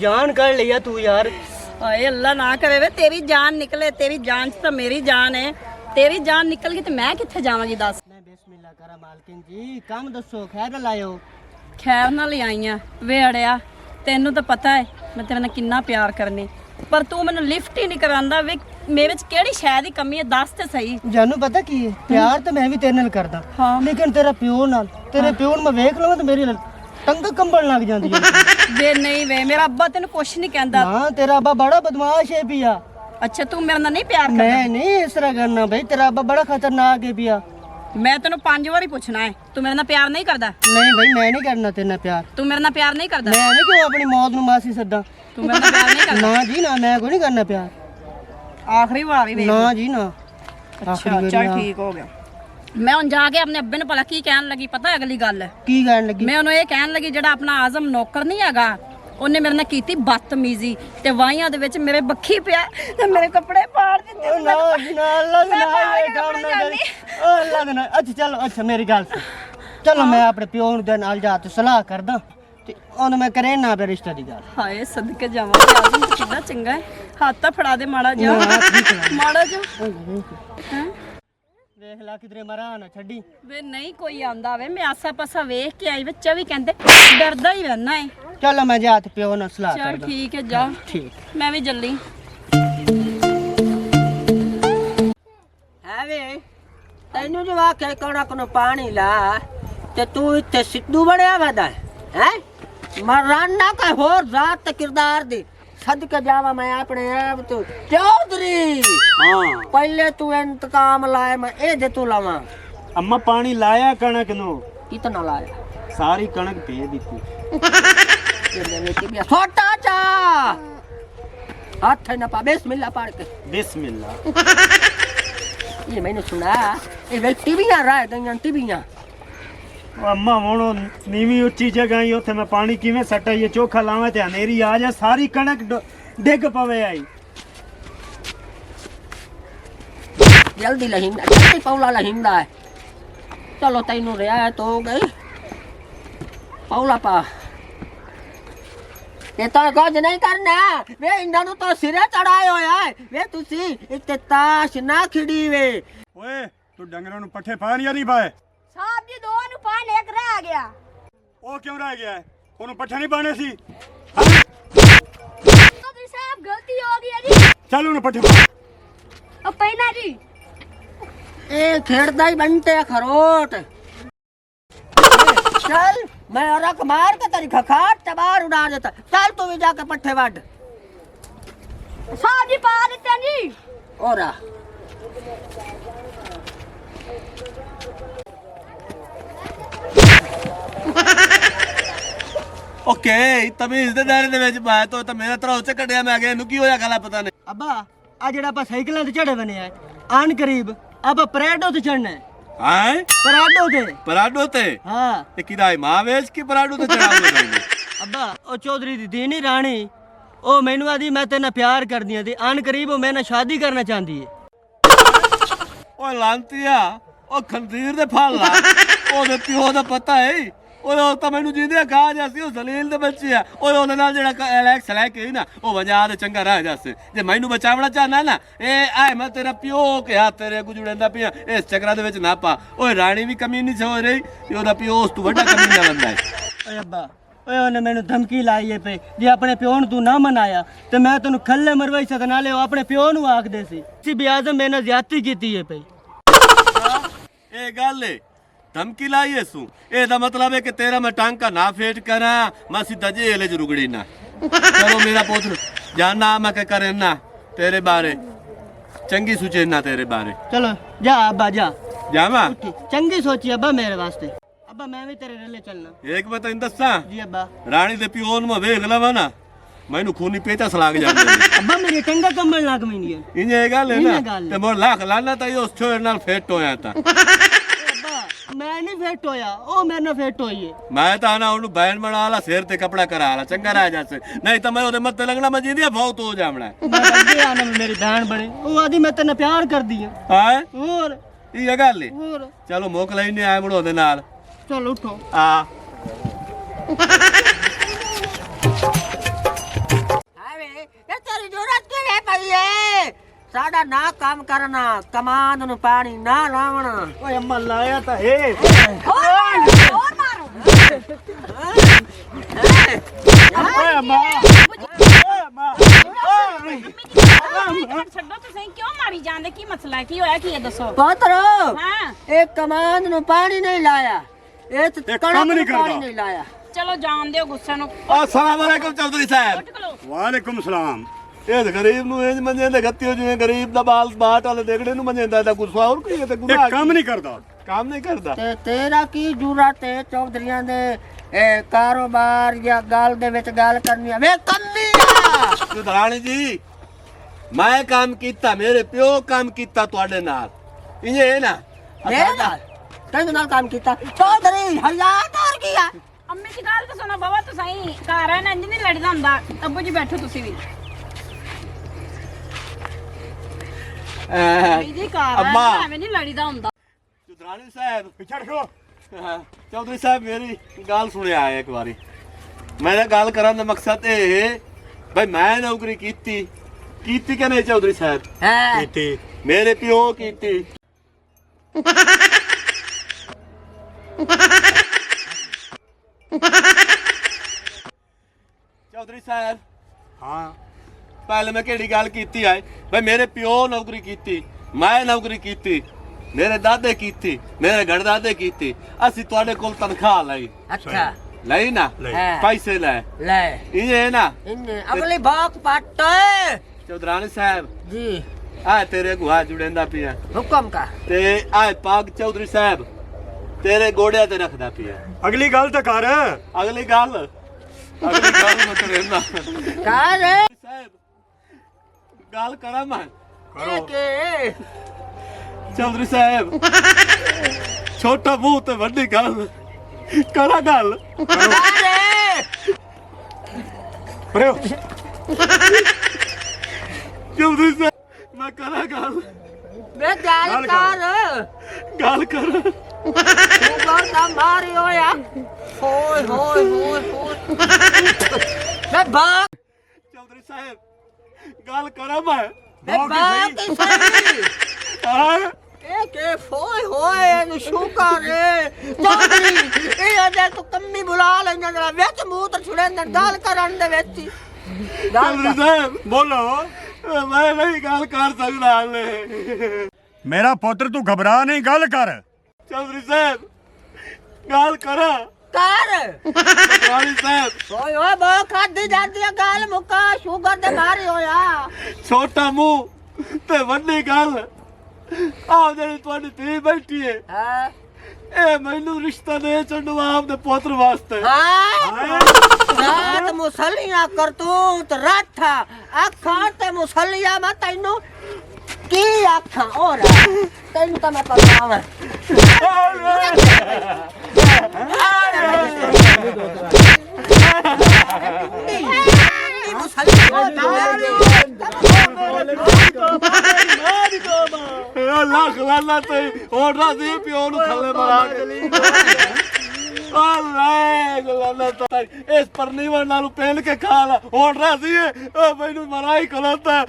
जान कर लिया तू यार। हाय अल्लाह ना करे वे तेरी जान निकले, तेरी जान च तो मेरी जान है। तेरी जान निकल गई तो मैं कित्थे जावांगी दस। बिस्मिल्लाह करा मालकिन जी, काम दसो खैर लायो। खैर नाल ही आई हाँ वे अड़िया, तेनू तो पता है मैं तेरे नाल किन्ना प्यार करनी, पर तू मैनू लिफ्ट ही नहीं करांदा। वे मेरे च केड़ी शै दी कमी है दस ते सही। जानू पता की है, प्यार तो मैं भी तेरे नाल करदा, हाँ। लेकिन तेरा प्यो नाल, तेरे प्यो मैं वेख लवां तो मेरी टंग कंबल लग जांदी है। वे नहीं वे मेरा अब्बा तेन कुछ नहीं कहता। हां तेरा अब्बा बड़ा बदमाश है पिया। अच्छा तू मेरे नाल नहीं प्यार करदा? मैं नहीं इस तरह करना भाई, तेरा अब्बा बड़ा खतरनाक है पिया। मैं तेन 5 बार पूछना है, तू मेरे नाल प्यार नहीं करदा? नहीं भाई मैं नहीं करना तेरे नाल प्यार। तू मेरे नाल प्यार नहीं करदा? मैं नहीं क्यों अपनी मौत नु मासी सदा। तू मेरे नाल प्यार नहीं करदा? ना जी ना, मैं कोई नहीं करना प्यार। आखिरी बार ही ना जी ना। अच्छा चल ठीक हो गया। मैं हुन जाके अपने अब्बे ने भला की कहन लगी पता है अगली गल? की कहन लगी? मैं उन्हें ये कहन लगी जेड़ा अपना आजम नौकर नहीं हैगा, ਉਹਨੇ ਮੇਰੇ ਨਾਲ ਕੀਤੀ ਬਦਤਮੀਜ਼ੀ ਤੇ ਵਾਹੀਆਂ ਦੇ ਵਿੱਚ ਮੇਰੇ ਬੱਖੀ ਪਿਆ ਤੇ ਮੇਰੇ ਕੱਪੜੇ ਪਾੜ ਦਿੱਤੇ। ਨਾ ਨਾ ਅੱਲਾ ਦੇ ਨਾਲ ਇਹ ਕੰਮ ਨਾ ਕਰੀ। ਓ ਅੱਲਾ ਦੇ ਨਾਲ। ਅੱਛਾ ਚਲੋ, ਅੱਛਾ ਮੇਰੀ ਗੱਲ ਸੁਣ, ਚਲੋ ਮੈਂ ਆਪਣੇ ਪਿਓ ਨੂੰ ਦੇ ਨਾਲ ਜਾ ਕੇ ਸਲਾਹ ਕਰਦਾ ਤੇ ਉਹਨੂੰ ਮੈਂ ਕਰੇ ਨਾ ਫਿਰ ਰਿਸ਼ਤੇ ਦੀ ਗੱਲ। ਹਾਏ ਸਦਕੇ ਜਾਵਾਂ ਤੇ ਆਜ਼ਮ ਤਾਂ ਕਿੰਨਾ ਚੰਗਾ ਹੈ, ਹੱਥ ਤਾਂ ਫੜਾ ਦੇ ਮਾੜਾ ਜਿਹਾ ਮਾੜਾ ਜਿਹਾ। ਹੈਂ ਵੇਖ ਲਾ ਕਿਧਰੇ ਮਰਾ ਨਾ ਛੱਡੀ। ਵੇ ਨਹੀਂ ਕੋਈ ਆਂਦਾ ਵੇ, ਮੈਂ ਆਸਾ ਪਾਸਾ ਵੇਖ ਕੇ ਆਈ, ਬੱਚਾ ਵੀ ਕਹਿੰਦੇ ਡਰਦਾ ਹੀ ਰਹਿਣਾ ਹੈ। ਚਲੋ ਮੈਂ ਜਾ ਤੇ ਪਿਓ ਨਾਲ ਸਲਾਹ ਚਲ ਕਰਦਾ। ਠੀਕ ਹੈ ਜਾ, ਠੀਕ ਮੈਂ ਵੀ ਜੱਲੀ। ਹੈ ਵੇ ਤੈਨੂੰ ਜਵਾ ਕੇ ਕਣਕ ਨੂੰ ਪਾਣੀ ਲਾ ਤੇ ਤੂੰ ਇੱਥੇ ਸਿੱਧੂ ਬਣਿਆ ਵਦਾ ਹੈ ਮਰਾਨਾ ਕਾ ਹੋਰ ਜ਼ਾਤ ਤੇ ਕਿਰਦਾਰ ਦੀ ਸਦਕੇ ਜਾਵਾ ਮੈਂ ਆਪਣੇ ਆਪ ਤੋਂ ਚੌਧਰੀ। ਹਾਂ ਪਹਿਲੇ ਤੂੰ ਇੰਤਕਾਮ ਲਾਏ ਮੈਂ ਇਹ ਦੇ ਤੂੰ ਲਾਵਾਂ। अम्मा पानी लाया कणक नो, ਕਿਤਨਾ ਲਾਇਆ सारी कणक भे दी। ਛੋਟਾ ਚਾ ਹੱਥ ਨਾ ਪਾ ਬਿਸਮਿਲ੍ਲਾ ਪੜ ਕੇ। बिस्मिल्लाह। ਇਹ ਮੈਨੂੰ ਸੁਣਾ ਇਹ ਵੇ ਟੀਵੀਆਂ ਰਹਿ ਗਈਆਂ ਟੀਵੀਆਂ। अम्मा मोड़ो नीवी उच्ची जगह ही उथे मैं पानी किवें सटा ये चोखा लावे ते हनेरी आ जा सारी कणक डिग पवे आई। जल्दी लहिंदा जल्दी पौला लहिंदा है। चलो तैनू रियायत तो हो गई पौला पा। ये तो कुछ नहीं करना वे इन्हों तो सिरे चढ़ाए होया है वे तुसी इत्ते ताश ना खिड़ी वे। ओए तू डंगरां नु पट्ठे पा नहीं पाए? साहब जी दो नु पान एक रह गया। ओ क्यों रह गया है? ओनु पट्ठे नहीं पाने सी? चौधरी साहब गलती हो गई है जी। चल ओनु पट्ठे पा। अब पहना जी ए खेड़दा ही बनते खरोट। चल मैं रख मार के तेरी खखाट तबार उड़ा देता। चल तू भी जाके पट्ठे वड। साहब जी पा देते जी। ओरा ओके तमीज दे दायरे दे विच पाया तो मेरा तरह उच्च कटिया मैं गया नु की होया गला पता नहीं। ਅੱਬਾ ਆ ਜਿਹੜਾ ਆਪਾਂ ਸਾਈਕਲਾਂ ਤੇ ਚੜੇ ਬਨੇ ਆ ਆਨ ਕਰੀਬ ਆਪਾਂ ਪਰੇਡੋ ਤੇ ਚੜਨਾ ਹੈ। हैं ਪਰਾਡੋ ਤੇ। पराडो ते ਹਾਂ ते किदा है मां वेच की पराडो ते चढ़ा हुआ है। ਅੱਬਾ ਉਹ ਚੌਧਰੀ ਦੀ ਦੀਨੀ ਰਾਣੀ ਉਹ ਮੈਨੂੰ ਆਦੀ ਮੈਂ ਤੇਰੇ ਨਾਲ ਪਿਆਰ ਕਰਦੀ ਆ ਤੇ ਆਨ ਕਰੀਬ ਉਹ ਮੇਰੇ ਨਾਲ ਸ਼ਾਦੀ ਕਰਨਾ ਚਾਹੁੰਦੀ ਹੈ। ओ लांतिया ओ खंजीर दे फल ला ओ दे पियो दा पता है। ओए ओ ता मैनू जिंदे खा जासी ओ जलील दे बच्चे आ। ओए ओदे नाल जेड़ा एलेक्स ले के ना ओ वजा दे चंगा रह जासे। जे मैनू बचावना चाहना ना ए आए मैं तेरा पियो के हाथ तेरे को जुड़ेंदा पिया इस चक्रा दे विच ना पा। ओए रानी भी कमी नहीं समझ रही ते ओदा पियो उस तू वड्डा कमी ना बंदा है। ਓਏ ਅੱਬਾ ਓਏ ਉਹਨੇ ਮੈਨੂੰ ਧਮਕੀ ਲਾਈ ਏ ਪਈ ਜੇ ਆਪਣੇ ਪਿਓ ਨੂੰ ਤੂੰ ਨਾ ਮਨਾਇਆ ਤੇ ਮੈਂ ਤੈਨੂੰ ਖੱਲੇ ਮਰਵਾਈ ਸਕ ਨਾਲੇ ਉਹ ਆਪਣੇ ਪਿਓ ਨੂੰ ਆਖਦੇ ਸੀ ਵੀ ਆਜ਼ਮ ਮੇਰੇ ਨਾਲ ਜ਼ਿਆਦਤੀ ਕੀਤੀ ਏ ਪਈ। ए गल है धमकी लाई है सू ए मतलब है कि तेरा मैं टांका ना फेट करा मैं सीधा जेल च रुगड़ी ना। चलो मेरा पुत्र जानना मैं क्या करे ना तेरे बारे चंगी सोचे ना तेरे बारे। ਚਲੋ ਜਾ ਅੱਬਾ ਜਾ जावा ਚੰਗੀ ਸੋਚੀ ਅੱਬਾ ਮੇਰੇ ਵਾਸਤੇ। ਅੱਬਾ मैं भी तेरे रले चलना। एक मैं तेन दसा जी अब्बा। रानी दे पिओ नु मैं वेख लवा ना मैनू खूनी पेचस लाग जांदे ने। अब्बा मेरी टंगा कंबल लाग मैंदी है। इंज ए गल है इंज ना गल है। ते मोर लाख लाना ता उस छोर नाल फेट होया ता। अब्बा मैं नहीं फिट होया ओ मेरे नाल फिट होई है। मैं ता ना ओनु बैन बना ला सिर ते कपड़ा करा ला चंगा रह जासे नहीं ता मैं ओदे मत्थे लगना मैं जिंदी बहुत हो जावना। मैं अगे आना मेरी बहन बने ओ आदी मैं तेरे प्यार कर दी है। हां और ये गल है। और चलो मोक लेने आए मुड़ो दे नाल चल उठो। आ तेरी जरूरत किवे पई है साडा ना काम करना कमान नु पानी ना लावना ਓਏ ਅੰਮਾ ਲਾਇਆ ਤਾਂ ਹੈ और मारो ਓਏ ਅੰਮਾ ਛੱਡੋ ਤੁਸੀਂ ਕਿਉਂ ਮਾਰੀ ਜਾਂਦੇ ਕੀ ਮਸਲਾ ਹੈ ਕੀ ਹੋਇਆ ਕੀ ਹੈ ਦੱਸੋ पुत्र ਹਾਂ एक कमान नु पानी नहीं लाया एक कणक काम नहीं नु पानी करदा। नहीं लाया ਚਲੋ ਜਾਣ ਦਿਓ ਗੁੱਸੇ ਨੂੰ अस्सलाम वालेकुम चौधरी साहब ਉੱਠ ਖਲੋ ਵਾਲੇਕੁਮ ਸਲਾਮ ਇਹ ਗਰੀਬ ਨੂੰ ਇੰਜ ਮੰਜੇਂਦੇ ਗੱਤੀ ਹੋ ਜਿਵੇਂ ਗਰੀਬ ਦਾ ਬਾਲ ਬਾਟ ਵਾਲੇ ਦੇਖੜੇ ਨੂੰ ਮੰਜੇਂਦਾ ਤਾਂ ਗੁੱਸਾ ਹੋਰ ਕੀ ਹੈ ਤੇ ਇਹ ਗੁਨਾਹ ਕੰਮ ਨਹੀਂ ਕਰਦਾ ਕੰਮ ਨਹੀਂ ਕਰਦਾ ਤੇ ਤੇਰਾ ਕੀ ਜੁਰਤ ਹੈ ਚੌਧਰੀਆਂ ਦੇ ਇਹ ਕਾਰੋਬਾਰ ਜਾਂ ਗੱਲ ਦੇ ਵਿੱਚ ਗੱਲ ਕਰਨੀ ਹੈ ਵੇ ਕੰਮੀ ਆ ਸੁਧਾਰਾਣੀ ਜੀ ਮੈਂ ਕੰਮ ਕੀਤਾ ਮੇਰੇ ਪਿਓ ਕੰਮ ਕੀਤਾ ਤੁਹਾਡੇ ਨਾਲ ਇਹ ਨਾ ਮੇਰੇ ਨਾਲ ਤੈਨੂੰ ਨਾਲ ਕੰਮ ਕੀਤਾ ਚੌਧਰੀ ਹਜ਼ਾਰ ਹੋਰ ਕੀ ਆ ਅੰਮੀ ਦੀ ਗੱਲ ਤਾਂ ਸੁਣੋ ਬਾਬਾ ਤੁਸੀਂ ਘਰ ਆ ਨਾ ਇੰਜ ਨਹੀਂ ਲੜਦਾ ਹੁੰਦਾ ਅੱਬੂ ਜੀ ਬੈਠੋ ਤੁਸੀਂ ਵੀ ਜੀ ਘਰ ਅੰਮਾ। ਆ ਐਵੇਂ ਨਹੀਂ ਲੜੀਦਾ ਹੁੰਦਾ ਸੁਧਾਰਾਣੀ ਸਾਹਿਬ ਪਿਛੜ ਖੋ ਚੌਧਰੀ ਸਾਹਿਬ ਮੇਰੀ ਗੱਲ ਸੁਣਿਆ ਹੈ ਇੱਕ ਵਾਰੀ ਮੇਰਾ ਗੱਲ ਕਰਨ ਦਾ ਮਕਸਦ ਇਹ ਹੈ ਭਾਈ ਮੈਂ ਨੌਕਰੀ ਕੀਤੀ ਕਿ ਨਹੀਂ ਚੌਧਰੀ ਸਾਹਿਬ ਹੈ ਕੀਤੀ ਮੇਰੇ ਪਿਓ ਕੀਤੀ ਚੌਧਰੀ ਸਾਹਿਬ ਹਾਂ ਪਹਿਲੇ ਮੈਂ ਕਿਹੜੀ ਗੱਲ ਕੀਤੀ ਹੈ ਭਾਈ ਮੇਰੇ ਪਿਓ ਨੌਕਰੀ ਕੀਤੀ ਮੈਂ ਨੌਕਰੀ ਕੀਤੀ ਮੇਰੇ ਦਾਦੇ ਕੀਤੀ ਮੇਰੇ ਗੜਦਾਦੇ ਕੀਤੀ ਅਸੀਂ ਤੁਹਾਡੇ ਕੋਲ ਤਨਖਾਹ ਲਈ ਅੱਛਾ ਲਈ ਨਾ ਹੈ। ਪੈਸੇ ਲੈ ਲੈ ਇਹ ਨਾ ਇੰਨੇ ਅਗਲੀ ਬਾਕ ਪੱਟ ਚੌਧਰਾਣੀ ਸਾਹਿਬ ਜੀ ਆ ਤੇਰੇ ਗੁਹਾ ਜੁੜੇਂਦਾ ਪਿਆ ਹੁਕਮ ਕਰ ਤੇ ਆ ਪਾਗ ਚੌਧਰੀ ਸਾਹਿਬ ਤੇਰੇ ਗੋੜਿਆਂ ਤੇ ਰੱਖਦਾ ਪਿਆ ਅਗਲੀ ਗੱਲ ਤਾਂ ਕਰ ਅਗਲੀ ਗੱਲ ਮੈਂ ਕਰੇਂਦਾ ਕਰ ਸਾਹਿਬ ਗੱਲ ਕਰਾਂ ਮੈਂ ਇਹ ਕੇ ਚੌਧਰੀ ਸਾਹਿਬ ਛੋਟਾ ਮੂੰਹ ਤੇ ਵੱਡੀ ਗੱਲ ਕਰਾਂ ਗੱਲ ਪਰਿਓ ਚੌਧਰੀ ਸਾਹਿਬ ਮੈਂ ਕਰਾਂ ਗੱਲ ਵੇ ਗੱਲ ਕਰ ਗੱਲ ਕਰ ਤੂੰ ਕਰਦਾ ਮਾਰੀ ਹੋਇਆ ਹੋਏ ਹੋਏ ਹੋਏ ਹੋਏ ਵੇ ਬਾਕ ਚੌਧਰੀ ਸਾਹਿਬ ਗੱਲ ਕਰਾਂ ਮੈਂ ਵੇ ਬਾਕ ਕੀ ਸਹੀ ਹਾਂ ਕੇ ਹੋਏ ਹੋਏ ਨੂੰ ਸ਼ੁਕਰ ਏ ਚੌਧਰੀ ਇਹ ਅਜੇ ਤੂੰ ਕੰਮੀ ਬੁਲਾ ਲੈਣਾ ਜਰਾ ਵਿੱਚ ਮੂੰਹ ਤੇ ਛੁੜੇ ਨੇ ਗੱਲ ਕਰਨ ਦੇ ਵਿੱਚ ਹੀ। ਗੱਲ ਚੌਧਰੀ ਕਰ। ਸਾਹਿਬ ਬੋਲੋ ਮੈਂ ਨਹੀਂ ਗੱਲ ਕਰ ਸਕਦਾ ਹਾਲੇ ਮੇਰਾ ਪੁੱਤਰ ਤੂੰ ਘਬਰਾ ਨਹੀਂ ਗੱਲ ਕਰ ਚੌਧਰੀ ਸਾਹਿਬ ਗੱਲ ਕਰਾਂ ਕਰ ਚੌਧਰੀ ਸਾਹਿਬ ਓਏ ਓਏ ਬਾ ਖਾਦੀ ਜਾਂਦੀ ਆ ਗੱਲ ਮੁੱਕਾ ਸ਼ੂਗਰ ਦੇ ਮਾਰੇ ਹੋਇਆ ਛੋਟਾ ਮੂੰਹ ਤੇ ਵੱਡੀ ਗੱਲ ਆਹ ਜਿਹੜੀ ਤੁਹਾਡੀ ਧੀ ਬੈਠੀ ਹੈ ਹਾਂ ਇਹ ਮੈਨੂੰ ਰਿਸ਼ਤਾ ਦੇ ਚੰਡੂ ਆਪ ਦੇ ਪੁੱਤਰ ਵਾਸਤੇ ਹਾਂ ਰਾਤ ਮੁਸਲੀਆਂ ਕਰਤੂਤ ਰਾਠਾ ਅੱਖਾਂ ਤੇ ਮੁਸਲੀਆਂ ਮੈਂ ਤੈਨੂੰ ਕੀ ਅੱਖਾਂ ਹੋਰ ਤੈਨੂੰ ਤਾਂ ਮੈਂ ਪਤਾਵਾਂ ਲੱਖ ਲਾਲਾ ਤੇ ਹੋੜਾ ਸੀ ਪਿਓ ਨੂੰ ਥੱਲੇ ਮਰਾ ਕੇ ਅੱਲੇ ਗਲਾਨਾ ਤਾਂ ਇਸ ਪਰਨੀਵਰ ਨਾਲੋਂ ਪਹਿਲ ਕੇ ਖਾ ਲਾ ਹੋੜਾ ਸੀ ਉਹ ਮੈਨੂੰ ਮਰਾ ਹੀ ਖਲੋਤਾ